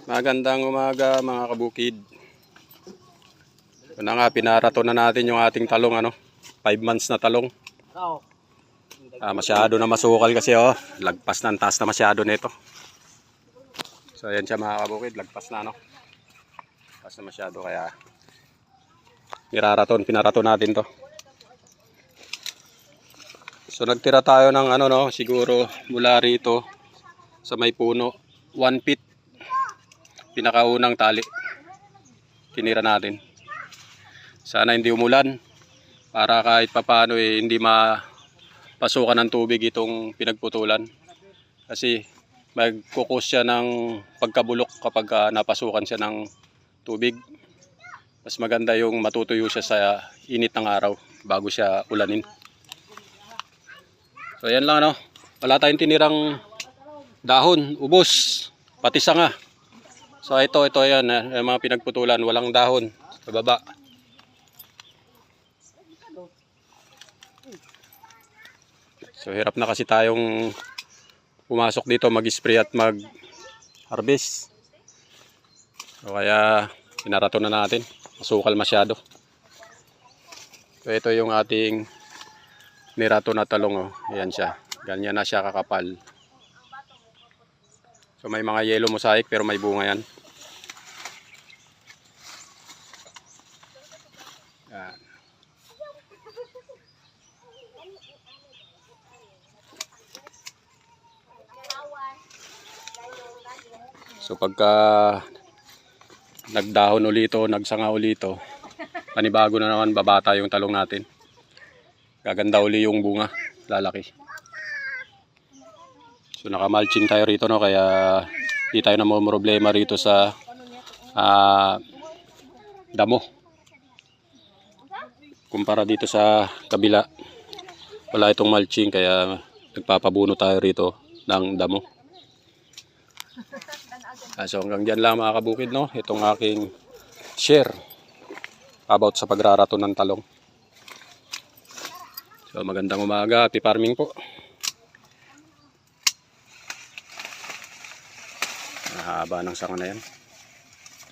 Magandang umaga mga kabukid. Ito na nga, pinarato na natin yung ating talong, 5 months na talong. Masyado na masukal kasi lagpas na, ang taas na masyado nito. So ayan siya mga kabukid, lagpas na lagpas na masyado, kaya pinarato natin to. So nagtira tayo ng siguro mula rito sa may puno, 1 feet. Pinakaunang tali tinira natin. Sana hindi umulan para kahit papaano hindi mapasukan ng tubig itong pinagputulan, kasi magkukos siya ng pagkabulok kapag napasukan siya ng tubig. Mas maganda yung matutuyo siya sa init ng araw bago siya ulanin. So yan lang, wala tayong tinirang dahon, ubos, pati sanga. So ito yan, yung mga pinagputulan, walang dahon sa baba. So hirap na kasi tayong pumasok dito mag-spray at mag-harvest. So kaya pinarato na natin, masukal masyado. So ito yung ating nirato na talong, ayan siya, ganyan na siya kakapal. So may mga yellow mosaic pero may bunga yan. Yan. So pagka nagdahon ulito, nagsanga ulito, panibago na naman, babata yung talong natin. Gaganda uli yung bunga, lalaki. So naka-mulching tayo rito, kaya hindi tayo na problema rito sa damo. Kumpara dito sa kabila, wala itong mulching, kaya nagpapabuno tayo rito ng damo. So hanggang dyan lang mga kabukid, itong aking share about sa pagrarato ng talong. So magandang umaga, happy farming po. Haba ng sanga na yan.